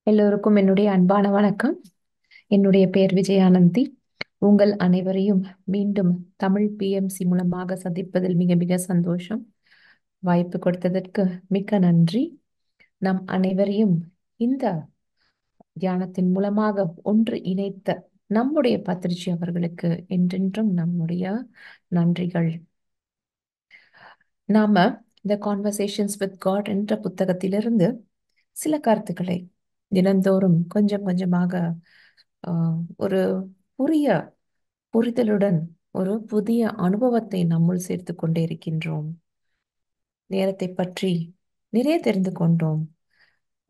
எல்லோருக்கும் என்னுடைய அன்பான வணக்கம். என்னுடைய பெயர் விஜயானந்தி. உங்கள் அனைவரையும் மீண்டும் தமிழ் பிஎம்சி மூலமாக சந்திப்பதில் மிக மிக சந்தோஷம். வாய்ப்பு கொடுத்ததற்கு மிக்க நன்றி. நம் அனைவரையும் இந்த தியானத்தின் மூலமாக ஒன்று இணைத்த நம்முடைய பத்ரிஜி அவர்களுக்கு என்றென்றும் நம்முடைய நன்றிகள். நாம இந்த கான்வர்சேஷன்ஸ் வித் காட் என்ற புத்தகத்திலிருந்து சில கருத்துக்களை தினந்தோறும் கொஞ்சம் கொஞ்சமாக ஒரு புதிய புரிதலுடன் ஒரு புதிய அனுபவத்தை நம்முள் சேர்த்து கொண்டே இருக்கின்றோம். நேரத்தை பற்றி நிறைய தெரிந்து கொண்டோம்.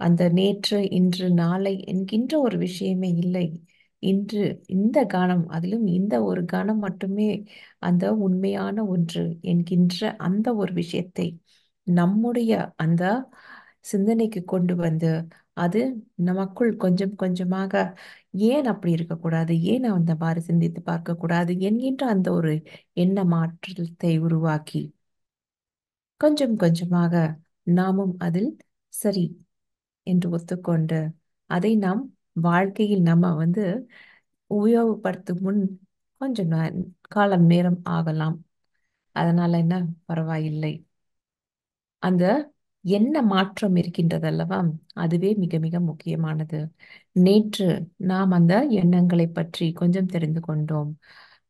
அந்த நேற்று இன்று நாளை என்கின்ற ஒரு விஷயமே இல்லை. இன்று இந்த கணம், அதிலும் இந்த ஒரு கணம் மட்டுமே அந்த உண்மையான ஒன்று என்கின்ற அந்த ஒரு விஷயத்தை நம்முடைய அந்த சிந்தனைக்கு கொண்டு வந்து அது நமக்குள் கொஞ்சம் கொஞ்சமாக ஏன் அப்படி இருக்கக்கூடாது, ஏன் அந்த மாதிரி சிந்தித்து பார்க்க கூடாது என்கின்ற அந்த ஒரு எண்ண மாற்றத்தை உருவாக்கி கொஞ்சம் கொஞ்சமாக நாமும் அதில் சரி என்று ஒத்துக்கொண்டு அதை நாம் வாழ்க்கையில் நம்ம உபயோகப்படுத்தும் முன் கொஞ்சம் காலம் நேரம் ஆகலாம். அதனால என்ன பரவாயில்லை. அந்த என்ன மாற்றம் இருக்கின்றது அல்லவா, அதுவே மிக மிக முக்கியமானது. நேற்று நாம் அந்த எண்ணங்களை பற்றி கொஞ்சம் தெரிந்து கொண்டோம்.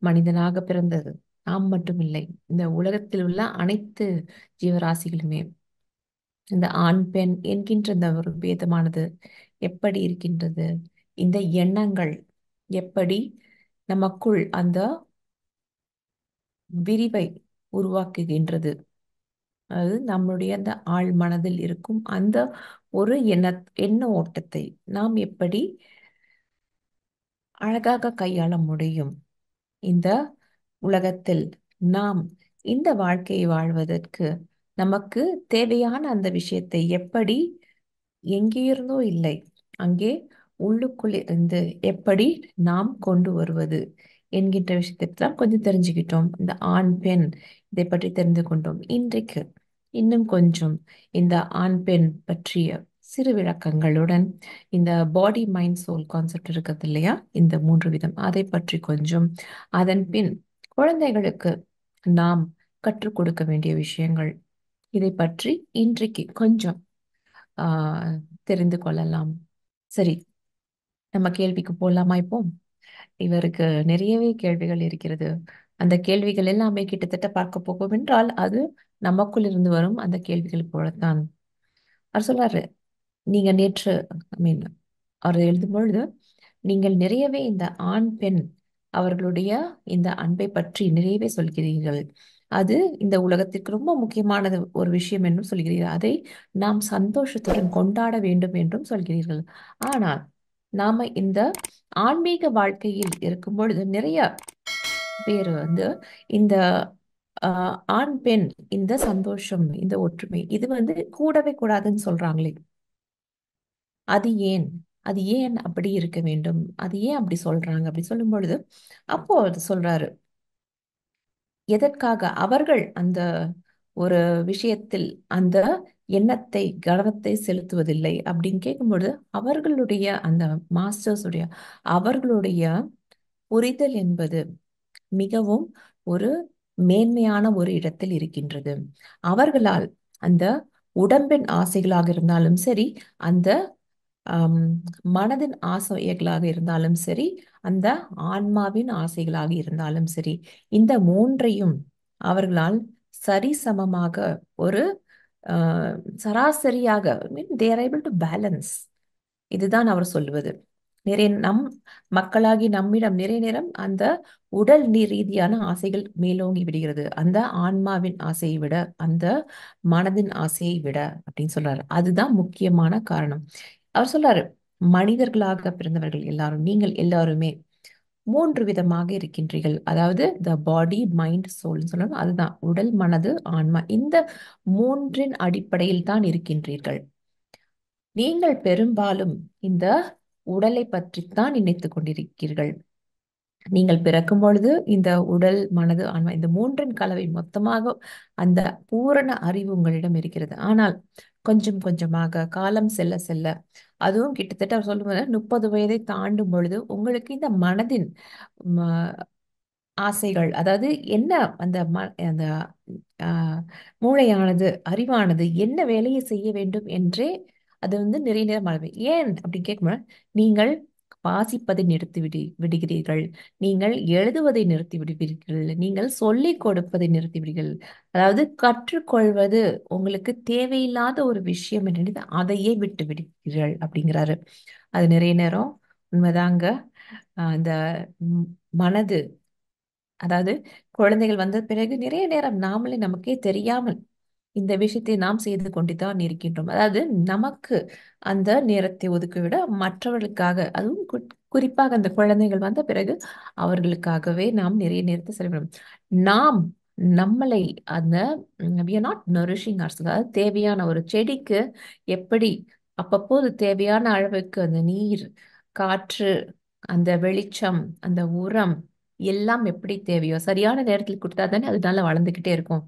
மனிதனாக பிறந்தது நாம் மட்டுமில்லை, இந்த உலகத்தில் உள்ள அனைத்து ஜீவராசிகளுமே இந்த ஆண் பெண் என்கின்ற இந்த ஒரு பேதமானது எப்படி இருக்கின்றது, இந்த எண்ணங்கள் எப்படி நமக்குள் அந்த விரிவை உருவாக்குகின்றது, அதாவது நம்முடைய அந்த ஆழ் மனதில் இருக்கும் அந்த ஒரு எண்ண ஓட்டத்தை நாம் எப்படி அழகாக கையாள முடியும். இந்த உலகத்தில் நாம் இந்த வாழ்க்கையை வாழ்வதற்கு நமக்கு தேவையான அந்த விஷயத்தை எப்படி எங்கேயிருந்தோ இல்லை, அங்கே உள்ளுக்குள் இருந்து எப்படி நாம் கொண்டு வருவது என்கின்ற விஷயத்தை தான் கொஞ்சம் தெரிஞ்சுக்கிட்டோம். இந்த ஆண் பெண் இதை பற்றி தெரிந்து கொண்டோம். இன்றைக்கு இன்னும் கொஞ்சம் இந்த ஆண் பெண் பற்றிய சிறு விளக்கங்களுடன் இந்த பாடி மைண்ட் சோல் கான்செப்ட் இருக்குது இல்லையா, இந்த 3 விதம், அதை பற்றி கொஞ்சம், அதன் பின் குழந்தைகளுக்கு நாம் கற்றுக் கொடுக்க வேண்டிய விஷயங்கள், இதை பற்றி இன்றைக்கு கொஞ்சம் ஆஹ் தெரிந்து கொள்ளலாம். சரி, நம்ம கேள்விக்கு போலாமா? இப்போ இவருக்கு நிறையவே கேள்விகள் இருக்கிறது. அந்த கேள்விகள் எல்லாமே கிட்டத்தட்ட பார்க்க போகும் என்றால் அது நமக்குள் இருந்து வரும் அந்த கேள்விகள் போலத்தான். அவர் சொல்றாரு, நீங்க நேற்று மீன் அவர் எழுதும் பொழுது நீங்கள் நிறையவே இந்த ஆண் பெண் அவர்களுடைய இந்த அன்பை பற்றி நிறையவே சொல்கிறீர்கள். அது இந்த உலகத்திற்கு ரொம்ப முக்கியமானது ஒரு விஷயம் என்றும் சொல்கிறீர்கள். அதை நாம் சந்தோஷத்துடன் கொண்டாட வேண்டும் என்றும் சொல்கிறீர்கள். ஆனால் நாம இந்த ஆன்மீக வாழ்க்கையில் இருக்கும் பொழுது நிறைய பேர் இந்த ஆண் பெண் இந்த சந்தோஷம் இந்த ஒற்றுமை இது கூடவே கூடாதுன்னு சொல்றாங்களே, அது ஏன், அது ஏன் அப்படி இருக்க வேண்டும், அது ஏன் அப்படி சொல்றாங்க அப்படி சொல்லும் பொழுது அப்போ அது சொல்றாரு, எதற்காக அவர்கள் அந்த ஒரு விஷயத்தில் அந்த எண்ணத்தை கவனத்தை செலுத்துவதில்லை அப்படின்னு கேட்கும்பொழுது அவர்களுடைய அந்த மாஸ்டர்ஸ் உடைய அவர்களுடைய புரிதல் என்பது மிகவும் ஒரு மேன்மையான ஒரு இடத்தில் இருக்கின்றது. அவர்களால் அந்த உடம்பின் ஆசைகளாக இருந்தாலும் சரி, அந்த ஆம், மனதின் ஆசைகளாக இருந்தாலும் சரி, அந்த ஆன்மாவின் ஆசைகளாக இருந்தாலும் சரி, இந்த மூன்றையும் அவர்களால் சரிசமமாக ஒரு ஆஹ், சராசரியாக they are able to balance. இதுதான் அவர் சொல்லுவது. நிறைய மக்களாகி நம்மிடம் நிறைய நேரம் அந்த உடல் ரீதியான ஆசைகள் மேலோங்கி விடுகிறது, அந்த ஆன்மாவின் ஆசையை விட, அந்த மனதின் ஆசையை விட அப்படின்னு சொல்றாரு. அதுதான் முக்கியமான காரணம். அவர் சொல்றாரு, மனிதர்களாக பிறந்தவர்கள் எல்லாரும், நீங்கள் எல்லாருமே 3 விதமாக இருக்கின்றீர்கள். அதாவது த பாடி மைண்ட் சோல் சொல்லணும், அதுதான் உடல் மனது ஆன்மா, இந்த மூன்றின் அடிப்படையில் தான் இருக்கின்றீர்கள். நீங்கள் பெரும்பாலும் இந்த உடலை பற்றித்தான் நினைத்துக் கொண்டிருக்கிறீர்கள். நீங்கள் பிறக்கும் பொழுது இந்த உடல், மனது, ஆன்மா இந்த மூன்றின் கலவை மொத்தமாக அந்த பூரண அறிவு உங்களிடம் இருக்கிறது. ஆனால் கொஞ்சம் கொஞ்சமாக காலம் செல்ல செல்ல, அதுவும் கிட்டத்தட்ட அவர் சொல்லும்போது 30 வயதை தாண்டும் பொழுது உங்களுக்கு இந்த மனதின் ஆசைகள், அதாவது என்ன அந்த அந்த மூளையானது, அறிவானது என்ன வேலையை செய்ய வேண்டும் என்றே அது நிறைய நேரம் மறந்து. ஏன் அப்படி கேட்கும்போது, நீங்கள் வாசிப்பதை விடுகிறீர்கள், நீங்கள் எழுதுவதை நிறுத்தி விடுவீர்கள், நீங்கள் சொல்லிக் கொடுப்பதை நிறுத்தி விடுவீர்கள். அதாவது கற்றுக்கொள்வது உங்களுக்கு தேவையில்லாத ஒரு விஷயம் என்று நினைத்து அதையே விட்டு விடுகிறீர்கள் அப்படிங்கிறாரு. அது நிறைய நேரம் உண்மைதாங்க. அந்த ம், மனது, அதாவது குழந்தைகள் வந்த பிறகு நிறைய நேரம் நாமளே நமக்கே தெரியாமல் இந்த விஷயத்தை நாம் செய்து கொண்டுதான் இருக்கின்றோம். அதாவது நமக்கு அந்த நேரத்தை ஒதுக்கிவிட மற்றவர்களுக்காக, அதுவும் குறிப்பாக அந்த குழந்தைகள் வந்த பிறகு அவர்களுக்காகவே நாம் நிறைய நேரத்தை செலவிடும். நாம் நம்மளை அந்த we are not nourishing ourselves. அதாவது தேவையான ஒரு செடிக்கு எப்படி அப்பப்போது தேவையான அளவுக்கு அந்த நீர், காற்று, அந்த வெளிச்சம், அந்த உரம் எல்லாம் எப்படி தேவையோ சரியான நேரத்தில் கொடுத்தா தானே அது நல்லா வளர்ந்துக்கிட்டே இருக்கும்.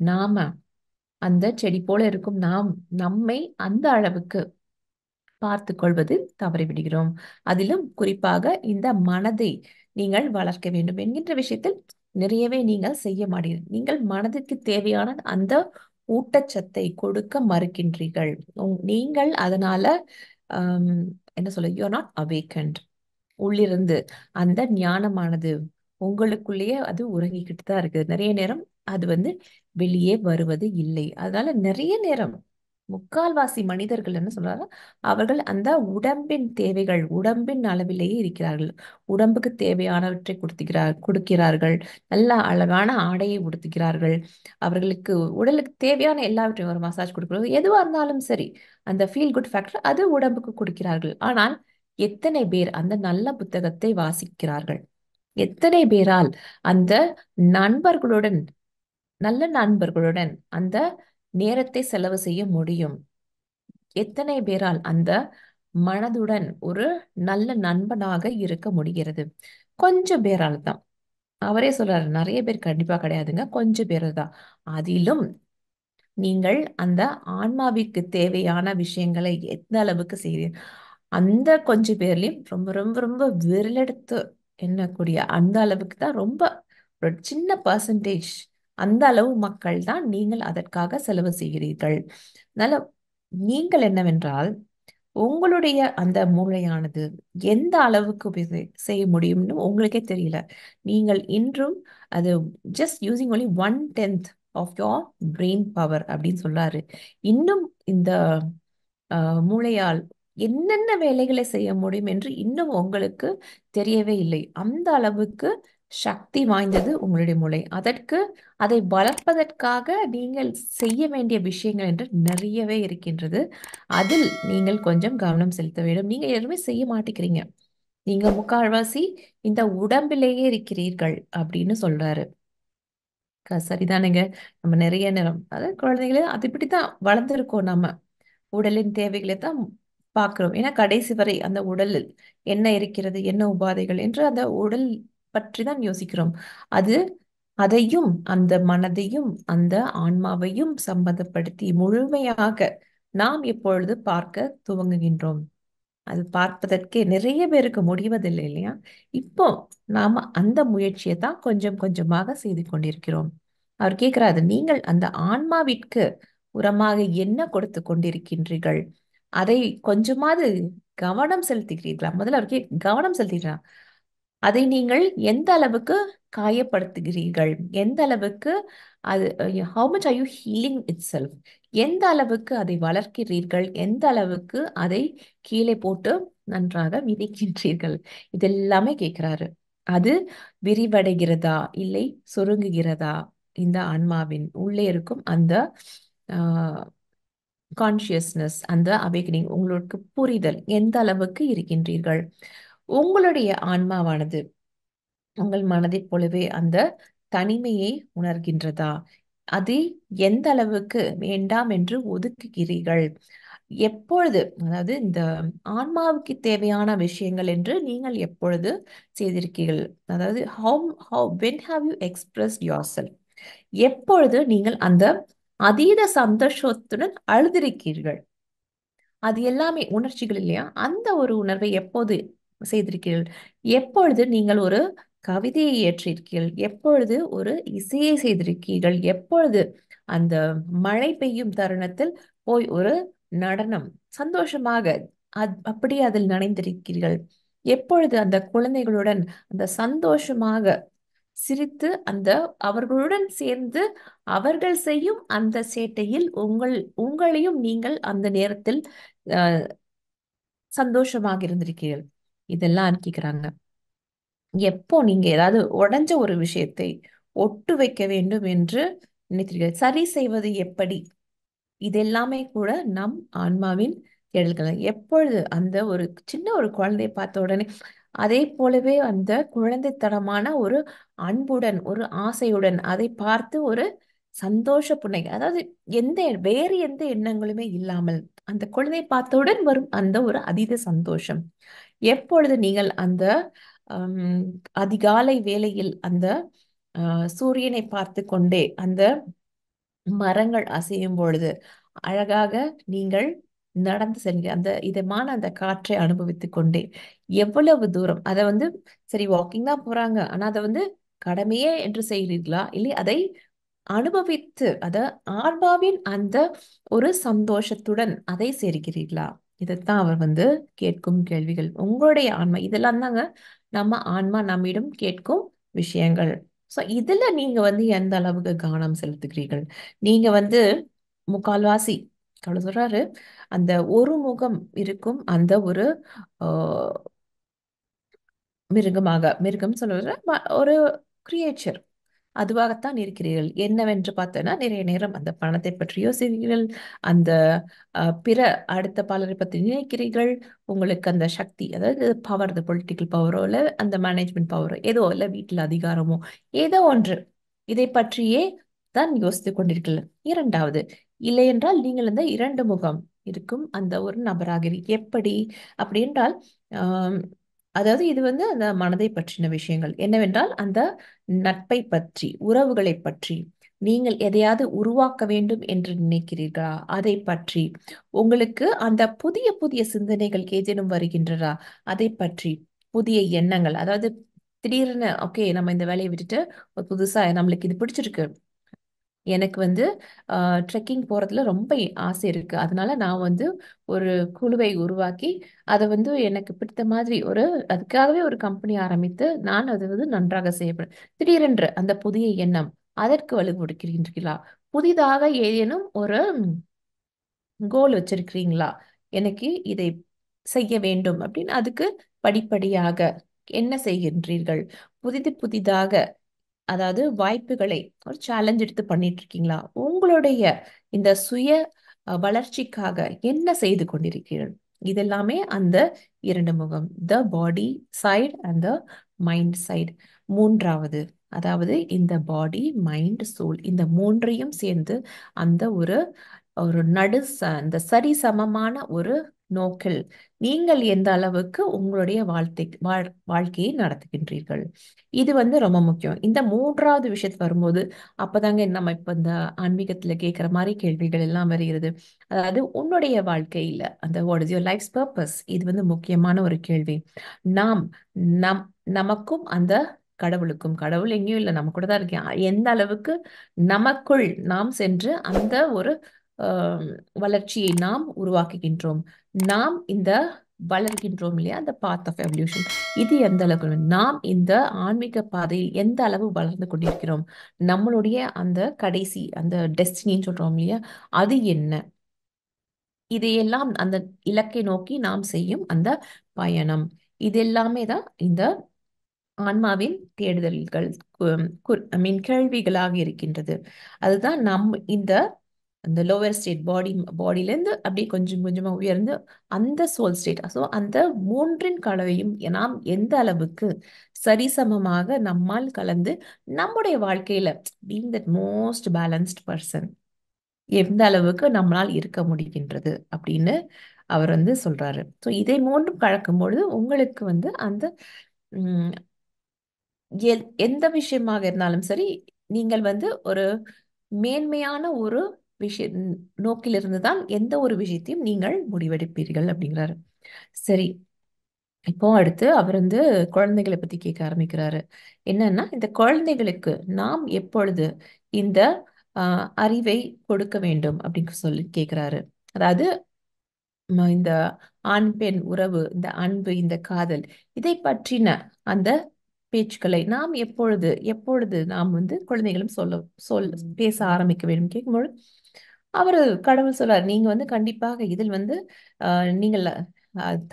நாம அந்த செடி போல இருக்கும் நாம் நம்மை அந்த அளவுக்கு பார்த்து கொள்வதில் தவறிவிடுகிறோம். அதிலும் குறிப்பாக இந்த மனதை நீங்கள் வளர்க்க வேண்டும் என்கின்ற விஷயத்தில் நிறையவே நீங்கள் செய்ய மாட்டீர்கள். நீங்கள் மனதிற்கு தேவையான அந்த ஊட்டச்சத்தை கொடுக்க மறுக்கின்றீர்கள். நீங்கள் அதனால ஆம், என்ன சொல்ல, யூ ஆர் நாட் அவேக்கன்ட். உள்ளிருந்து அந்த ஞானமானது உங்களுக்குள்ளேயே அது உறங்கிக்கிட்டு தான் இருக்குது. நிறைய நேரம் அது வெளியே வருவது இல்லை. அதனால நிறைய நேரம் முக்கால்வாசி மனிதர்கள் என்ன சொல்றாங்க, அவர்கள் அந்த உடம்பின் தேவைகள், உடம்பின் அளவிலேயே இருக்கிறார்கள். உடம்புக்கு தேவையானவற்றை கொடுக்கிறார்கள். நல்ல அழகான ஆடையை உடுத்துகிறார்கள். அவர்களுக்கு உடலுக்கு தேவையான எல்லாவற்றையும், ஒரு மசாஜ் கொடுக்கிறது, எதுவா இருந்தாலும் சரி, அந்த ஃபீல் குட் ஃபேக்டர் அது உடம்புக்கு கொடுக்கிறார்கள். ஆனால் எத்தனை பேர் அந்த நல்ல புத்தகத்தை வாசிக்கிறார்கள்? எத்தனை பேரால் அந்த நண்பர்களுடன், நல்ல நண்பர்களுடன் அந்த நேரத்தை செலவு செய்ய முடியும்? எத்தனை பேரால் அந்த மனதுடன் ஒரு நல்ல நண்பனாக இருக்க முடிகிறது? கொஞ்சம் பேரால் தான். அவரே சொல்றாரு, நிறைய பேர் கண்டிப்பா கிடையாதுங்க, கொஞ்சம் பேர் தான். அதிலும் நீங்கள் அந்த ஆன்மாவிற்கு தேவையான விஷயங்களை எந்த அளவுக்கு செய்கிறீர்கள்? அந்த கொஞ்சம் பேர்லயும் ரொம்ப ரொம்ப ரொம்ப விரலெடுத்து எண்ணக்கூடிய அந்த அளவுக்கு தான், ரொம்ப ஒரு சின்ன பர்சன்டேஜ், அந்த அளவு மக்கள் தான் நீங்கள் அதற்காக செலவு செய்கிறீர்கள். அதனால நீங்கள் என்னவென்றால், உங்களுடைய அந்த மூளையானது எந்த அளவுக்கு செய்ய முடியும்னு உங்களுக்கே தெரியல. நீங்கள் இன்றும் அது just using only 1/10 of your brain power அப்படின்னு சொல்றாரு. இன்னும் இந்த மூளையால் என்னென்ன வேலைகளை செய்ய முடியும் என்று இன்னும் உங்களுக்கு தெரியவே இல்லை. அந்த அளவுக்கு சக்தி வாய்ந்தது உங்களுடைய மூளை. அதற்கு, அதை வளர்ப்பதற்காக நீங்கள் செய்ய வேண்டிய விஷயங்கள் என்று நிறையவே இருக்கின்றது. அதில் நீங்கள் கொஞ்சம் கவனம் செலுத்த வேண்டும். நீங்க எதுவுமே செய்ய மாட்டேங்கிறீங்க. நீங்க முக்கால்வாசி இந்த உடம்பிலேயே இருக்கிறீர்கள் அப்படின்னு சொல்றாரு. சரிதானுங்க. நம்ம நிறைய நேரம், அதாவது குழந்தைகளே அது இப்படித்தான் வளர்ந்துருக்கோம். நம்ம உடலின் தேவைகளை தான் பார்க்கிறோம். ஏன்னா கடைசி வரை அந்த உடலில் என்ன இருக்கிறது, என்ன உபாதைகள் என்று அந்த உடல் பற்றி தான் யோசிக்கிறோம். அது அதையும் அந்த மனதையும் அந்த ஆன்மாவையும் சம்பந்தப்படுத்தி முழுமையாக நாம் எப்பொழுது பார்க்க துவங்குகின்றோம்? அது பார்ப்பதற்கே நிறைய பேருக்கு முடிவதில்லை இல்லையா? இப்போ நாம அந்த முயற்சியை தான் கொஞ்சம் கொஞ்சமாக செய்து கொண்டிருக்கிறோம். அவர் கேட்கிறாரு, நீங்கள் அந்த ஆன்மாவிற்கு உரமாக என்ன கொடுத்து கொண்டிருக்கின்றீர்கள்? அதை கொஞ்சமாவது கவனம் செலுத்துகிறீர்களா? முதல்ல அவருக்கு கவனம் செலுத்துகிறீர்களா? அதை நீங்கள் எந்த அளவுக்கு காயப்படுத்துகிறீர்கள்? எந்த அளவுக்கு அது, how much are you healing itself? எந்த அளவுக்கு அதை வளர்க்கிறீர்கள்? எந்த அளவுக்கு அதை கீழே போட்டு நன்றாக மிதிக்கின்றீர்கள்? இதெல்லாமே கேட்கிறாரு. அது விரிவடைகிறதா இல்லை சுருங்குகிறதா? இந்த ஆன்மாவின் உள்ளே இருக்கும் அந்த கான்சியஸ்னஸ், அந்த அவேக்கனிங், உங்களுக்கு புரிதல் எந்த அளவுக்கு இருக்கின்றீர்கள்? உங்களுடைய ஆன்மாவானது உங்கள் மனதைப் போலவே அந்த தனிமையை உணர்கின்றதா? அதை எந்த அளவுக்கு வேண்டாம் என்று ஒதுக்குகிறீர்கள்? எப்பொழுது, அதாவது இந்த ஆன்மாவுக்கு தேவையான விஷயங்கள் என்று நீங்கள் எப்பொழுது செய்திருக்கீர்கள்? அதாவது when have you expressed yourself? எப்பொழுது நீங்கள் அந்த அதீத சந்தோஷத்துடன் அழுதிருக்கீர்கள்? அது எல்லாமே உணர்ச்சிகள் இல்லையா? அந்த ஒரு உணர்வை எப்போது செய்திருக்கிறீர்கள்? எப்பொழுது நீங்கள் ஒரு கவிதையை இயற்றியிருக்கீர்கள்? எப்பொழுது ஒரு இசையை செய்திருக்கீர்கள்? எப்பொழுது அந்த மழை பெய்யும் தருணத்தில் போய் ஒரு நடனம் சந்தோஷமாக அப்படி அதில் நனைந்திருக்கிறீர்கள்? எப்பொழுது அந்த குழந்தைகளுடன் அந்த சந்தோஷமாக சிரித்து அந்த அவர்களுடன் சேர்ந்து அவர்கள் செய்யும் அந்த சேட்டையில் உங்களையும் நீங்கள் அந்த நேரத்தில் அஹ், சந்தோஷமாக இருந்திருக்கிறீர்கள்? இதெல்லாம் கேக்குறாங்க. எப்போ நீங்க ஏதாவது உடைஞ்ச ஒரு விஷயத்தை ஒட்டு வைக்க வேண்டும் என்று நினைத்தீர்கள்? சரி செய்வது எப்படி? இதெல்லாமே கூட நம் ஆன்மாவின் தேடல்கள். எப்பொழுது அந்த ஒரு சின்ன ஒரு குழந்தையை பார்த்த உடனே அதே போலவே அந்த குழந்தைத்தனமான ஒரு அன்புடன் ஒரு ஆசையுடன் அதை பார்த்து ஒரு சந்தோஷ புன்னகை, அதாவது எந்த வேறு எந்த எண்ணங்களுமே இல்லாமல் அந்த குழந்தையை பார்த்தவுடன் வரும் அந்த ஒரு அதீத சந்தோஷம். எப்பொழுது நீங்கள் அந்த ஹம், அதிகாலை வேளையில் அந்த சூரியனை பார்த்து கொண்டே அந்த மரங்கள் அசையும் பொழுது அழகாக நீங்கள் நடந்து செல்க அந்த இதமான அந்த காற்றை அனுபவித்துக் கொண்டே எவ்வளவு தூரம் அதை வந்து சரி வாக்கிங் தான் போறாங்க, ஆனா அதை வந்து கடமையே என்று செய்கிறீர்களா, இல்லை அதை அனுபவித்து அத ஆன்மாவின் அந்த ஒரு சந்தோஷத்துடன் அதை சேர்க்கிறீர்களா? இதைத்தான் அவர் வந்து கேட்கும் கேள்விகள். உங்களுடைய ஆன்மா இதெல்லாம் தாங்க நம்ம ஆன்மா நம்மிடம் கேட்கும் விஷயங்கள். ஸோ இதுல நீங்க வந்து எந்த அளவுக்கு கவனம் செலுத்துகிறீர்கள்? நீங்க வந்து முக்கால்வாசி அவர் சொல்றாரு, அந்த ஒரு முகம் இருக்கும் அந்த ஒரு ஆஹ், மிருகம் சொல்லுவது ஒரு கிரியேச்சர் அதுவாகத்தான் இருக்கிறீர்கள். என்னவென்று பார்த்தோன்னா நிறைய நேரம் அந்த பணத்தை பற்றி யோசிக்கிறீர்கள், அந்த பிற அடுத்த பலரை பற்றி நினைக்கிறீர்கள். உங்களுக்கு அந்த சக்தி, அதாவது பவர், இந்த பொலிட்டிக்கல் பவரோ இல்லை அந்த மேனேஜ்மெண்ட் பவரோ ஏதோ இல்லை வீட்டில் அதிகாரமோ ஏதோ ஒன்று இதை பற்றியே தான் யோசித்துக் கொண்டிருக்கிறீர்கள். இரண்டாவது, இல்லை என்றால் நீங்கள் அந்த இரண்டு முகம் இருக்கும் அந்த ஒரு நபராக எப்படி அப்படி என்றால் ஆம், அதாவது இது வந்து அந்த மனதை பற்றின விஷயங்கள். என்னவென்றால் அந்த நட்பை பற்றி உறவுகளை பற்றி நீங்கள் எதையாவது உருவாக்க வேண்டும் என்று நினைக்கிறீர்களா? அதை பற்றி உங்களுக்கு அந்த புதிய புதிய சிந்தனைகள் ஏதேனும் வருகின்றதா? அதை பற்றி புதிய எண்ணங்கள், அதாவது திடீர்னு ஓகே நம்ம இந்த வேலையை விட்டுட்டு ஒரு புதுசா நம்மளுக்கு இது பிடிச்சிருக்கு, எனக்கு வந்து ட்ரெக்கிங் போறதுல ரொம்ப ஆசை இருக்கு, அதனால நான் வந்து ஒரு குழுவை உருவாக்கி அதை வந்து எனக்கு பிடித்த மாதிரி ஒரு அதுக்காகவே ஒரு கம்பெனி ஆரம்பித்து நான் அது வந்து நன்றாக செய்யப்படும் திடீரென்று அந்த புதிய எண்ணம் அதற்கு வலு கொடுக்கின்றீர்களா? புதிதாக ஏதேனும் ஒரு கோல் வச்சிருக்கிறீங்களா? எனக்கு இதை செய்ய வேண்டும் அப்படின்னு அதுக்கு படிப்படியாக என்ன செய்கின்றீர்கள்? புதிதாக, அதாவது வாய்ப்புகளை ஒரு சேலஞ்ச் எடுத்து பண்ணிட்டு இருக்கீங்களா? உங்களுடைய இந்த சுய வளர்ச்சிக்காக என்ன செய்து கொண்டிருக்கிறீர்கள்? இதெல்லாமே அந்த இரண்டு முகம், the body side and the mind side. மூன்றாவது, அதாவது இந்த பாடி மைண்ட் சோல் இந்த மூன்றையும் சேர்ந்து அந்த ஒரு ஒரு அந்த சரிசமமான ஒரு நோக்கில் நீங்கள் எந்த அளவுக்கு உங்களுடைய வாழ்க்கையை நடத்துகின்றீர்கள்? இது வந்து ரொம்ப முக்கியம். இந்த மூன்றாவது விஷயத்துக்கு வரும்போது அப்பதாங்க நம்ம இப்ப இந்த ஆன்மீகத்துல கேட்கிற மாதிரி கேள்விகள் எல்லாம் வருகிறது. அதாவது உன்னுடைய வாழ்க்கையில அந்த what is your life purpose, இது வந்து முக்கியமான ஒரு கேள்வி. நாம் நம் நமக்கும் அந்த கடவுளுக்கும், கடவுள் எங்கேயும் இல்லை நம்ம கூட தான் இருக்கேன், எந்த அளவுக்கு நமக்குள் நாம் சென்று அந்த ஒரு ஆஹ், வளர்ச்சியை நாம் உருவாக்குகின்றோம், நாம் இந்த வளர்கின்றோம் இல்லையா, அந்த பாத் ஆஃப் எவல்யூஷன், இது எந்த அளவுக்கு நாம் இந்த ஆன்மீக பாதையில் எந்த அளவு வளர்ந்து கொண்டிருக்கிறோம், நம்மளுடைய அந்த கடைசி அந்த டெஸ்டினின்னு சொல்றோம் இல்லையா, அது என்ன? இதையெல்லாம் அந்த இலக்கை நோக்கி நாம் செய்யும் அந்த பயணம், இது எல்லாமே தான் இந்த ஆன்மாவின் தேடுதல்கள், ஐ மீன் கேள்விகளாக இருக்கின்றது. அதுதான் இந்த அந்த லோவர் ஸ்டேட் பாடியிலேருந்து அப்படியே கொஞ்சம் கொஞ்சமா உயர்ந்து அந்த சோல் ஸ்டேட். ஸோ அந்த மூன்றின் கலவையும் நாம் எந்த அளவுக்கு சரிசமமாக நம்மால் கலந்து நம்முடைய வாழ்க்கையில being that most balanced person எந்த அளவுக்கு நம்மளால் இருக்க முடிகின்றது அப்படின்னு அவர் வந்து சொல்றாரு. ஸோ இதை மூன்றும் கலக்கும் பொழுது உங்களுக்கு வந்து அந்த உம், எந்த விஷயமாக இருந்தாலும் சரி, நீங்கள் வந்து ஒரு மேன்மையான ஒரு விஷய நோக்கிலிருந்து தான் எந்த ஒரு விஷயத்தையும் நீங்கள் முடிவெடுப்பீர்கள் அப்படிங்கிறாரு. சரி, இப்போ அடுத்து அவர் வந்து குழந்தைகளை பத்தி கேட்க ஆரம்பிக்கிறாரு. என்னன்னா, இந்த குழந்தைகளுக்கு நாம் எப்பொழுது இந்த அறிவை கொடுக்க வேண்டும் அப்படின்னு சொல்லி கேட்கிறாரு. அதாவது இந்த ஆண் பெண் உறவு, இந்த அன்பு, இந்த காதல், இதை பற்றின அந்த பேச்சுக்களை நாம் எப்பொழுது எப்பொழுது நாம் வந்து குழந்தைகளும் பேச ஆரம்பிக்க வேண்டும் கேட்கும்போது அவரு கடவுள் சொல்றார், நீங்க வந்து கண்டிப்பாக இதில் வந்து நீங்கள்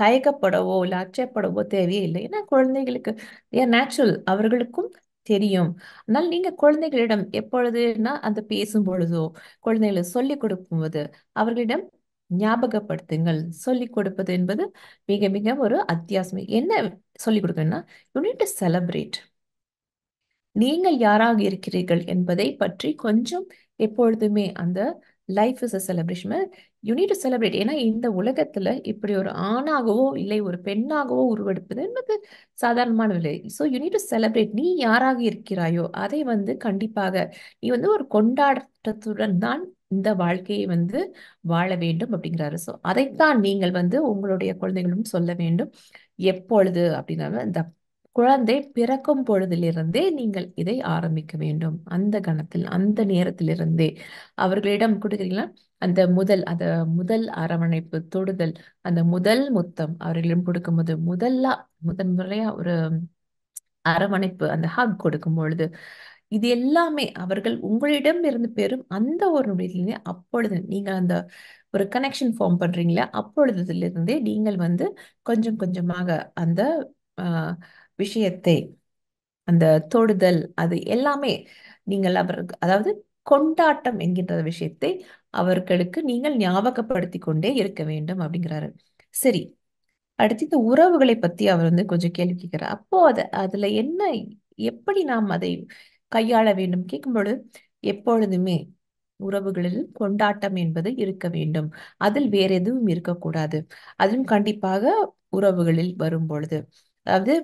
தயக்கப்படவோ இல்லை அச்சப்படவோ தேவையே இல்லை. ஏன்னா குழந்தைகளுக்கு நேச்சுரல், அவர்களுக்கும் தெரியும். அதனால் நீங்க குழந்தைகளிடம் எப்பொழுதுனா அந்த பேசும் பொழுதோ, குழந்தைகளை சொல்லிக் கொடுக்கும்போது அவர்களிடம் ஞாபகப்படுத்துங்கள். சொல்லிக் கொடுப்பது என்பது மிக மிக ஒரு அத்தியாவசியம். என்ன சொல்லிக் கொடுக்கணும்னா, யூ நீட் டு செலிப்ரேட். நீங்கள் யாராக இருக்கிறீர்கள் என்பதை பற்றி கொஞ்சம் எப்பொழுதுமே அந்த life is a celebration. You need to celebrate. ஏன்னா இந்த உலகத்துல இப்படி ஒரு ஆணாகவோ இல்லை ஒரு பெண்ணாகவோ உருவெடுப்பது என்பது சாதாரணமான இல்லை. So you need to celebrate. நீ யாராக இருக்கிறாயோ அதை வந்து கண்டிப்பாக நீ வந்து ஒரு கொண்டாட்டத்துடன் தான் இந்த வாழ்க்கையை வந்து வாழ வேண்டும் அப்படிங்கிறாரு. ஸோ அதைத்தான் நீங்கள் வந்து உங்களுடைய குழந்தைகளும் சொல்ல வேண்டும். எப்பொழுது அப்படின்னா, இந்த குழந்தை பிறக்கும் பொழுதிலிருந்தே நீங்கள் இதை ஆரம்பிக்க வேண்டும். அந்த கணத்தில், அந்த நேரத்திலிருந்தே அவர்களிடம் கொடுக்குறீங்களா, அந்த முதல் அரவணைப்பு, தொடுதல், அந்த முதல் முத்தம் அவர்களிடம் கொடுக்கும்போது முதன் முறையா ஒரு அரவணைப்பு, அந்த ஹக் கொடுக்கும் பொழுது இது எல்லாமே அவர்கள் உங்களிடம் இருந்து பெறும் அந்த ஒரு நொடியிலே, அப்பொழுது நீங்கள் அந்த ஒரு கனெக்ஷன் ஃபார்ம் பண்றீங்களா, அப்பொழுதிலிருந்தே நீங்கள் வந்து கொஞ்சம் கொஞ்சமாக அந்த ஆஹ், விஷயத்தை, அந்த தொடுதல், அது எல்லாமே நீங்கள் அவருக்கு, அதாவது கொண்டாட்டம் என்கின்ற விஷயத்தை அவர்களுக்கு நீங்கள் ஞாபகப்படுத்தி கொண்டே இருக்க வேண்டும் அப்படிங்கிறாரு. சரி, அடுத்து இந்த உறவுகளை பத்தி அவர் வந்து கொஞ்சம் கேள்வி கேட்கிறார். அப்போ அதுல என்ன, எப்படி நாம் அதை கையாள வேண்டும் கேட்கும்பொழுது, எப்பொழுதுமே உறவுகளில் கொண்டாட்டம் என்பது இருக்க வேண்டும். அதில் வேற எதுவும் இருக்கக்கூடாது. அதுவும் கண்டிப்பாக உறவுகளில் வரும் பொழுது, அதாவது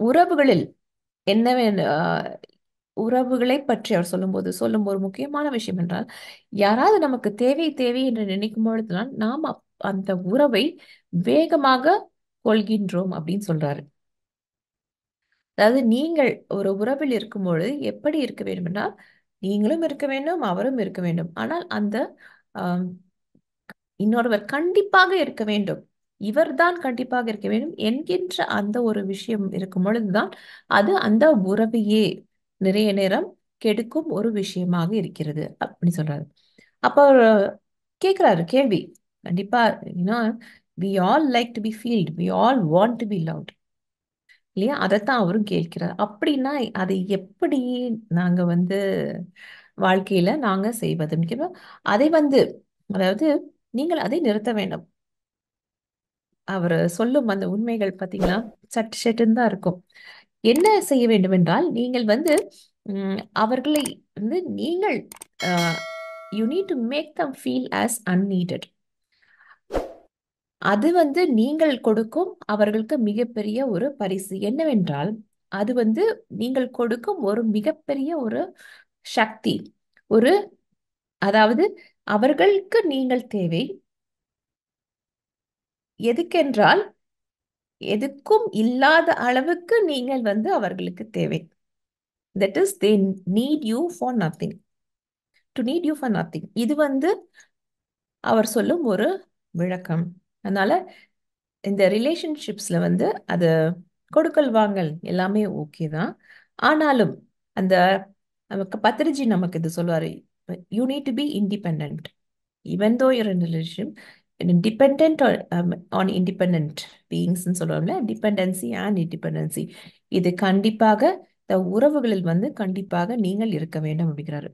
உறவுகளில் என்ன உறவுகளை பற்றி அவர் சொல்லும் ஒரு முக்கியமான விஷயம் என்றால், யாராவது நமக்கு தேவை தேவை என்று நினைக்கும் பொழுதுதான் நாம் அந்த உறவை வேகமாக கொள்கின்றோம் அப்படின்னு சொல்றாரு. அதாவது நீங்கள் ஒரு உறவில் இருக்கும் பொழுது எப்படி இருக்க வேண்டும் என்றால், நீங்களும் இருக்க வேண்டும், அவரும் இருக்க வேண்டும். ஆனால் அந்த ஆம், இன்னொருவர் கண்டிப்பாக இருக்க வேண்டும், இவர்தான் கண்டிப்பாக இருக்க வேண்டும் என்கின்ற அந்த ஒரு விஷயம் இருக்கும் பொழுதுதான் அது அந்த உறவையே நிறைய நேரம் கெடுக்கும் ஒரு விஷயமாக இருக்கிறது அப்படின்னு சொல்றாரு. அப்ப அவர் கேக்குறாரு கேள்வி. கண்டிப்பா, ஏன்னா we all like to be felt, we all want to be loved, இல்லையா? அதைத்தான் அவரும் கேட்கிறார். அப்படின்னா அதை எப்படி நாங்க வந்து வாழ்க்கையில நாங்க செய்வதுன்னு கேட்போம். அதை வந்து, அதாவது நீங்கள் அதை நிறுத்த வேண்டும். அவர் சொல்லும் அந்த உண்மைகள் பார்த்தீங்களா, சட்டு சட்டுன்னு தான் இருக்கும். என்ன செய்ய வேண்டும் என்றால், நீங்கள் வந்து அவர்களை வந்து நீங்கள் you need to make them feel as unneeded. அது வந்து நீங்கள் கொடுக்கும் அவர்களுக்கு மிகப்பெரிய ஒரு பரிசு. என்னவென்றால், அது வந்து நீங்கள் கொடுக்கும் ஒரு மிகப்பெரிய ஒரு சக்தி. ஒரு, அதாவது அவர்களுக்கு நீங்கள் தேவை. எதுக்கென்றால், எதுக்கும் இல்லாத அளவுக்கு நீங்கள் வந்து அவர்களுக்கு தேவை. That is they need you for nothing. To NEET you for nothing. இது வந்து அவர் சொல்லும் ஒரு விளக்கம். அதனால இந்த ரிலேஷன்ஷிப்ஸ்ல வந்து அது கொடுக்கல் வாங்கல் எல்லாமே ஓகே தான். ஆனாலும் அந்த நமக்கு பத்திரிஜி நமக்கு இது சொல்லுவாரு, you need to be independent. Even though you're in relationship, depend on independent பீயிங்ஸ்ன்னு சொல்லுவாங்கல்ல, டிபெண்டன்சி அண்ட் இண்டிபெண்டன்சி. இது கண்டிப்பாக இந்த உறவுகளில் வந்து கண்டிப்பாக நீங்கள் இருக்க வேண்டும் அப்படிங்கிறாரு.